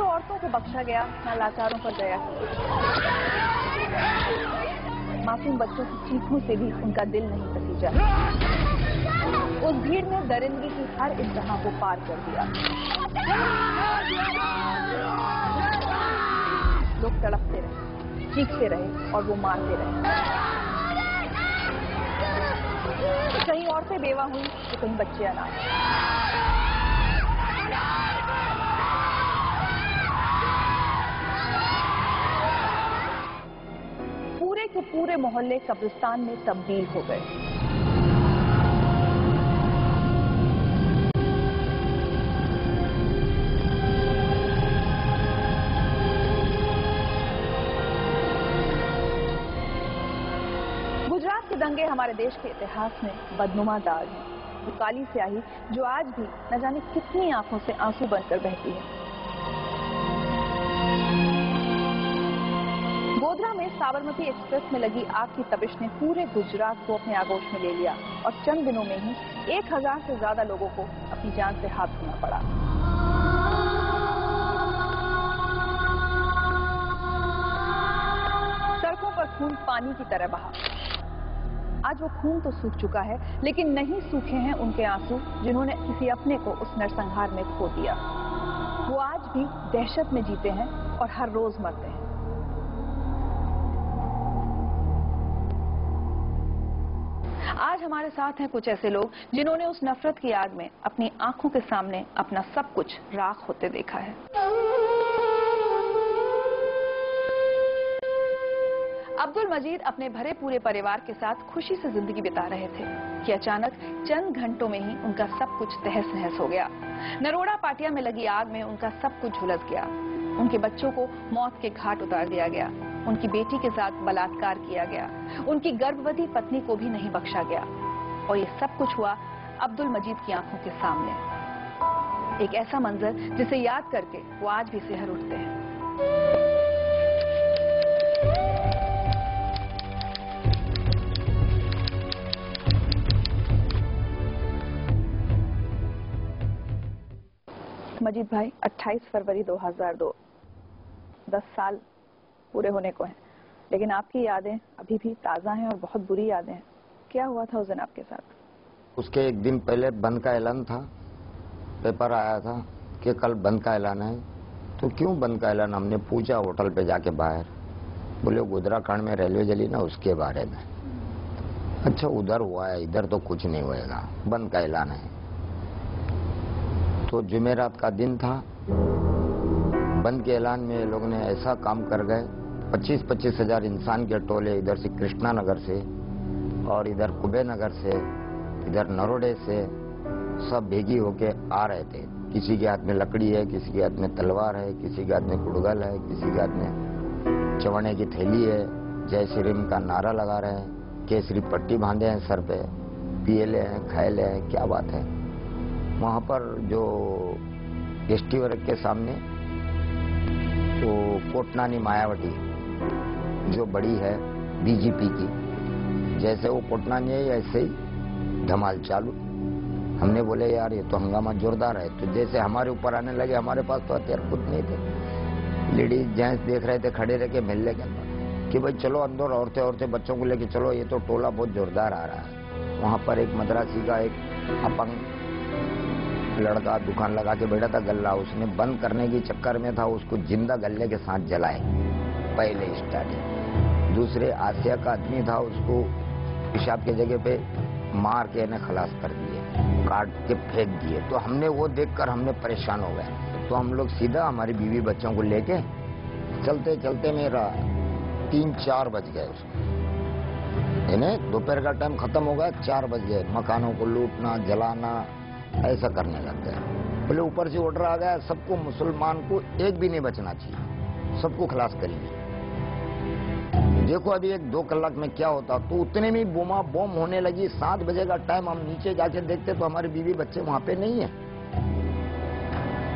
औरतों को बख्शा गया, न लाचारों पर दया की। मासूम बच्चों की चीखों से भी उनका दिल नहीं तसीजा। उस भीड़ ने दरिंदगी की हर इंतहा को पार कर दिया। लोग तड़पते रहे, चीखते रहे और वो मारते रहे। कहीं औरतें बेवा हुई तो कहीं बच्चे अनाथ। पूरे के पूरे मोहल्ले कब्रिस्तान में तब्दील हो गए। गुजरात के दंगे हमारे देश के इतिहास में बदनुमा दाग है। वो काली स्याही जो आज भी न जाने कितनी आंखों से आंसू बनकर बहती है। गोधरा में साबरमती एक्सप्रेस में लगी आग की तपिश ने पूरे गुजरात को अपने आगोश में ले लिया और चंद दिनों में ही 1000 से ज्यादा लोगों को अपनी जान से हाथ धोना पड़ा। सड़कों पर खून पानी की तरह बहा। आज वो खून तो सूख चुका है, लेकिन नहीं सूखे हैं उनके आंसू जिन्होंने किसी अपने को उस नरसंहार में खो दिया। वो आज भी दहशत में जीते हैं और हर रोज मरते हैं। आज हमारे साथ हैं कुछ ऐसे लोग जिन्होंने उस नफरत की आग में अपनी आंखों के सामने अपना सब कुछ राख होते देखा है। अब्दुल मजीद अपने भरे पूरे परिवार के साथ खुशी से जिंदगी बिता रहे थे कि अचानक चंद घंटों में ही उनका सब कुछ तहस नहस हो गया। नरोड़ा पाटिया में लगी आग में उनका सब कुछ झुलस गया। उनके बच्चों को मौत के घाट उतार दिया गया। उनकी बेटी के साथ बलात्कार किया गया। उनकी गर्भवती पत्नी को भी नहीं बख्शा गया। और ये सब कुछ हुआ अब्दुल मजीद की आंखों के सामने। एक ऐसा मंजर जिसे याद करके वो आज भी सिहर उठते हैं। मजीद भाई, 28 फरवरी 2002, 10 साल पूरे होने को हैं, लेकिन आपकी यादें अभी भी ताज़ा हैं और बहुत बुरी यादें हैं। क्या हुआ था उस दिन आपके साथ? उसके एक दिन पहले बंद का ऐलान था। पेपर आया था कि कल बंद का ऐलान है। तो क्यों बंद का ऐलान? हमने पूछा होटल पे जाके बाहर। बोले गोधरा कांड में रेलवे जली ना, उसके बारे में। अच्छा, उधर हुआ है, इधर तो कुछ नहीं होएगा, बंद का ऐलान है। तो जुमेरात का दिन था। बंद के ऐलान में लोग ने ऐसा काम कर गए। 25-25 हजार इंसान के टोले इधर से कृष्णा नगर से और इधर कुबे नगर से, इधर नरोड़े से, सब भेगी होके आ रहे थे। किसी के हाथ में लकड़ी है, किसी के हाथ में तलवार है, किसी के हाथ में कुड़गल है, किसी के हाथ में चवने की थैली है। जय श्री राम का नारा लगा रहे हैं, केसरी पट्टी बांधे हैं सर पे, पियले हैं, खायले हैं। क्या बात है। वहां पर जो एसटी वर्ग के सामने तो कोटनानी मायावती जो बड़ी है बीजेपी की, जैसे वो कोटनानी है ऐसे ही धमाल चालू। हमने बोले यार ये तो हंगामा जोरदार है। तो जैसे हमारे ऊपर आने लगे, हमारे पास तो हथियार खुद नहीं थे। लेडीज जेंट्स देख रहे थे खड़े रह के मिलने के अंदर कि भाई चलो अंदर, औरतें बच्चों को लेके चलो, ये तो टोला बहुत जोरदार आ रहा है। वहां पर एक मद्रासी का एक अपंग लड़का दुकान लगा के बैठा था गल्ला, उसने बंद करने के चक्कर में था, उसको जिंदा गल्ले के साथ जलाए पहले स्टार्टिंग। दूसरे आसिया का आदमी था, उसको पेशाब के जगह पे मार के इन्हें खलास कर दिए, काट के फेंक दिए। तो हमने वो देखकर हमने परेशान हो गए। तो हम लोग सीधा हमारी बीवी बच्चों को लेके चलते चलते मेरा 3-4 बज गए। उसको इन्हें दोपहर का टाइम खत्म हो गया, 4 बज गए। मकानों को लूटना, जलाना, ऐसा करने लग गए। बोले ऊपर से ऑर्डर आ गया, सबको, मुसलमान को एक भी नहीं बचना चाहिए, सबको खलास करेंगे। देखो अभी 1-2 कलाक में क्या होता। तो उतने में बोमा बम होने लगी। 7 बजे का टाइम, हम नीचे जाके देखते तो हमारे बीवी बच्चे वहां पे नहीं है।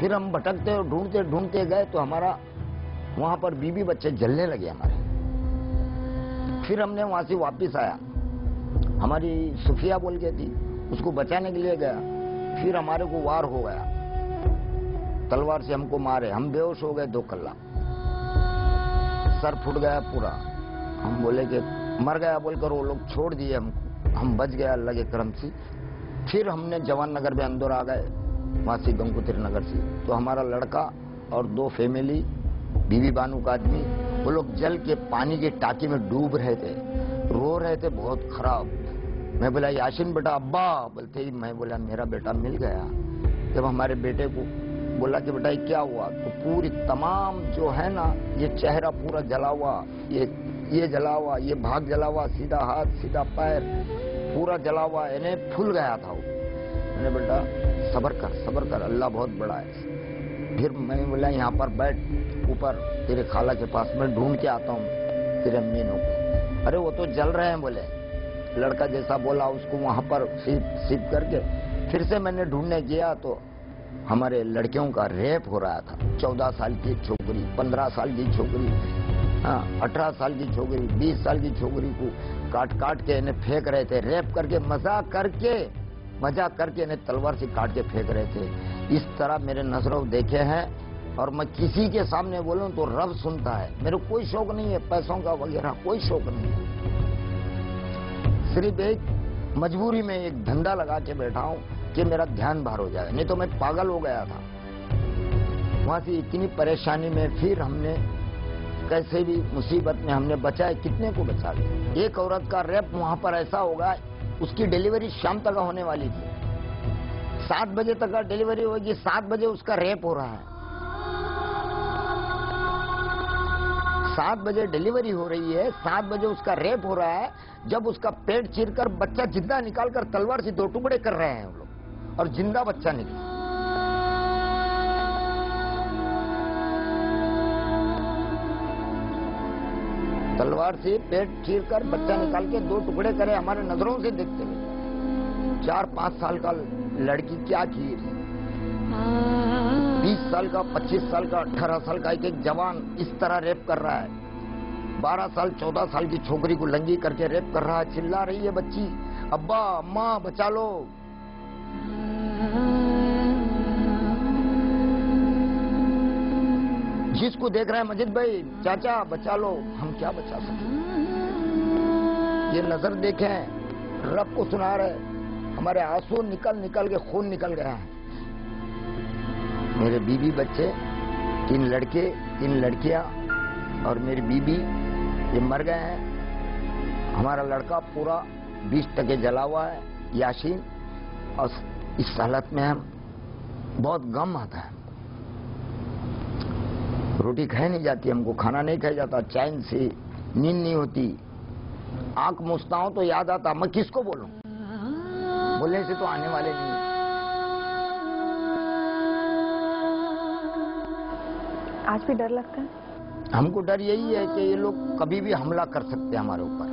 फिर हम भटकते और ढूंढते ढूंढते गए तो हमारा वहां पर बीवी बच्चे जलने लगे हमारे। फिर हमने वहां से वापिस आया, हमारी सुफिया बोल के थी, उसको बचाने के लिए गया। फिर हमारे को वार हो गया। तलवार से हमको मारे, हम बेहोश हो गए 2 कल्ला, सर फूट गया पूरा। हम बोले कि मर गया बोलकर वो लोग छोड़ दिए हमको, हम बच गए अल्लाह के करम से। फिर हमने जवान नगर में अंदर आ गए, वहां से गंगोत्री नगर से। तो हमारा लड़का और 2 फैमिली, बीवी बानू का आदमी, वो लोग जल के पानी की टाकी में डूब रहे थे, रो रहे थे बहुत खराब। मैं बोला याशीन बेटा, अब्बा बोलते ही मैं बोला मेरा बेटा मिल गया। जब हमारे बेटे को बोला कि बेटा क्या हुआ, तो पूरी तमाम जो है ना, ये चेहरा पूरा जला हुआ, ये जला हुआ, ये भाग जला हुआ, सीधा हाथ सीधा पैर पूरा जला हुआ, इन्हें फूल गया था वो। मैंने बेटा सब्र कर, अल्लाह बहुत बड़ा है। फिर मैं बोला यहाँ पर बैठ ऊपर तेरे खाला के पास, मैं ढूंढ के आता हूँ तेरे अम्मी को। अरे वो तो जल रहे हैं बोले। लड़का जैसा बोला उसको वहां पर सीप करके फिर से मैंने ढूंढने गया तो हमारे लड़कियों का रेप हो रहा था। 14 साल की छोकरी, 15 साल की छोकरी, 18 साल की छोकरी, 20 साल की छोकरी को काट के इन्हें फेंक रहे थे, रेप करके मजाक करके इन्हें तलवार से काट के फेंक रहे थे। इस तरह मेरे नजरों देखे हैं, और मैं किसी के सामने बोलूं तो रब सुनता है। मेरे कोई शौक नहीं है पैसों का वगैरह, कोई शौक नहीं है। सिर्फ एक मजबूरी में एक धंधा लगा के बैठा हूं कि मेरा ध्यान बाहर हो जाए, नहीं तो मैं पागल हो गया था। वहां से इतनी परेशानी में फिर हमने कैसे भी मुसीबत में हमने बचाए, कितने को बचा दिया। एक औरत का रेप वहां पर ऐसा होगा, उसकी डिलीवरी शाम तक होने वाली थी, 7 बजे तक का डिलीवरी होगी, 7 बजे उसका रेप हो रहा है। 7 बजे डिलीवरी हो रही है, 7 बजे उसका रेप हो रहा है। जब उसका पेट चीरकर बच्चा जिंदा निकालकर तलवार से 2 टुकड़े कर रहे हैं वो लोग, और जिंदा बच्चा निकला। तलवार से पेट चीरकर बच्चा निकाल के 2 टुकड़े करे, हमारे नजरों से देखते हुए। 4-5 साल का लड़की क्या की, 20 साल का, 25 साल का, 18 साल का एक जवान इस तरह रेप कर रहा है। 12 साल 14 साल की छोकरी को लंगी करके रेप कर रहा है। चिल्ला रही है बच्ची, अब्बा अम्मा बचा लो। जिसको देख रहे हैं मजिद भाई, चाचा बचा लो, हम क्या बचा सके। ये नजर देखें, रब को सुना रहे, हमारे आंसू निकल के खून निकल गया है। मेरे बीबी बच्चे, 3 लड़के 3 लड़कियां और मेरी बीबी, ये मर गए हैं। हमारा लड़का पूरा 20% जला हुआ है, याशीन। और इस हालत में हम बहुत गम आता है। रोटी खाई नहीं जाती, हमको खाना नहीं खाया जाता, चैन से नींद नहीं होती। आंख मूसता हूं तो याद आता, मैं किसको बोलूं, बोलने से तो आने वाले नहीं है। आज भी डर लगता है? हमको डर यही है कि ये लोग कभी भी हमला कर सकते हैं हमारे ऊपर।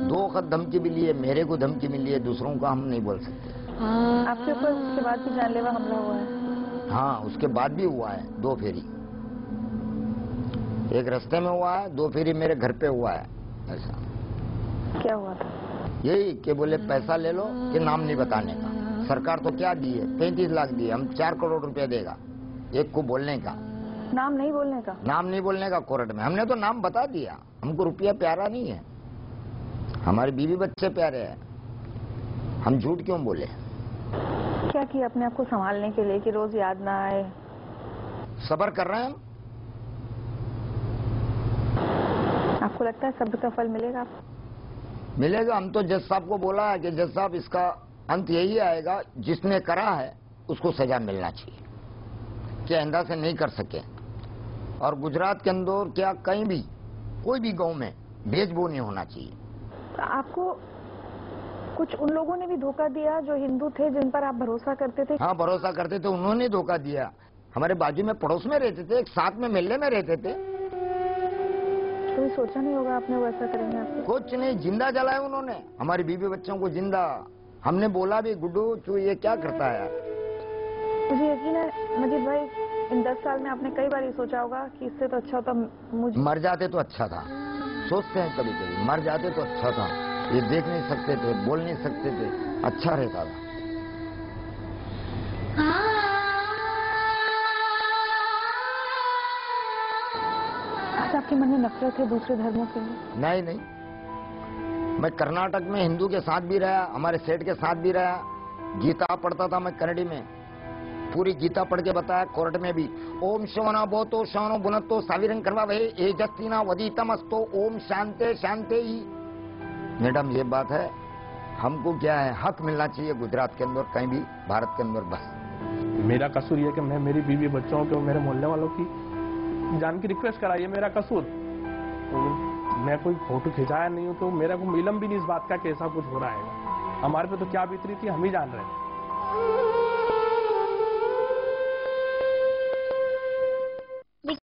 2 वक्त धमकी मिली है, मेरे को धमकी मिली है, दूसरों का हम नहीं बोल सकते। आपके ऊपर उसके बाद भी जानलेवा हमला हुआ है? हाँ, उसके बाद भी हुआ है 2 फेरी। एक रास्ते में हुआ है, 2 फेरी मेरे घर पे हुआ है। ऐसा क्या हुआ था? यही कि बोले पैसा ले लो कि नाम नहीं बताने का। सरकार तो क्या दी है, 35 लाख दिए, हम 4 करोड़ रुपया देगा एक को बोलने का। नाम नहीं बोलने का? नाम नहीं बोलने का कोर्ट में। हमने तो नाम बता दिया, हमको रुपया प्यारा नहीं है, हमारे बीवी बच्चे प्यारे हैं, हम झूठ क्यों बोले। क्या किया अपने आप को संभालने के लिए कि रोज याद ना आए? सब्र कर रहे हैं। आपको लगता है सब्र का फल मिलेगा आपको? मिलेगा। हम तो जज साहब को बोला है कि जज साहब इसका अंत यही आएगा, जिसने करा है उसको सजा मिलना चाहिए, कि आइंदा से नहीं कर सके। और गुजरात के अंदर क्या कहीं भी कोई भी गांव में भेदभाव नहीं होना चाहिए। तो आपको कुछ उन लोगों ने भी धोखा दिया जो हिंदू थे, जिन पर आप भरोसा करते थे? हाँ, भरोसा करते थे, उन्होंने धोखा दिया। हमारे बाजू में पड़ोस में रहते थे, एक साथ में मोहल्ले में रहते थे। कोई सोचा नहीं होगा आपने वो ऐसा करेंगे आपको? कुछ नहीं, जिंदा जलाया उन्होंने हमारी बीवी बच्चों को जिंदा। हमने बोला भी, गुड्डू तू ये क्या करता है यार। मुझे यकीन है मजीद भाई, इन 10 साल में आपने कई बार ये सोचा होगा कि इससे तो अच्छा होता मुझे मर जाते तो अच्छा था। सोचते हैं कभी कभी, मर जाते तो अच्छा था, ये देख नहीं सकते थे, बोल नहीं सकते थे, अच्छा रहता था। तो आपके मन में नफरत है दूसरे धर्मों के लिए? नहीं नहीं, मैं कर्नाटक में हिंदू के साथ भी रहा, हमारे सेठ के साथ भी रहा। गीता पढ़ता था मैं कन्नड़ी में, पूरी गीता पढ़ के बताया कोर्ट में भी। ओम शवना बोतो शवनो बुनतो साविरंग करवा वहे ए जस्तीना वदीतम अस्तो ओम शांते शांते ही। मैडम ये बात है, हमको क्या है, हक मिलना चाहिए गुजरात के अंदर, कहीं भी भारत के अंदर। बस मेरा कसूर ये कि मैं मेरी बीवी बच्चों के और मेरे मोहल्ले वालों की जान की रिक्वेस्ट कराई है, मेरा कसूर। तो मैं कोई फोटो खिंचाया नहीं हूं, तो मेरा को इलम भी नहीं इस बात का कि ऐसा कुछ हो रहा है। हमारे पे तो क्या बीत रही थी हम ही जान रहे हैं।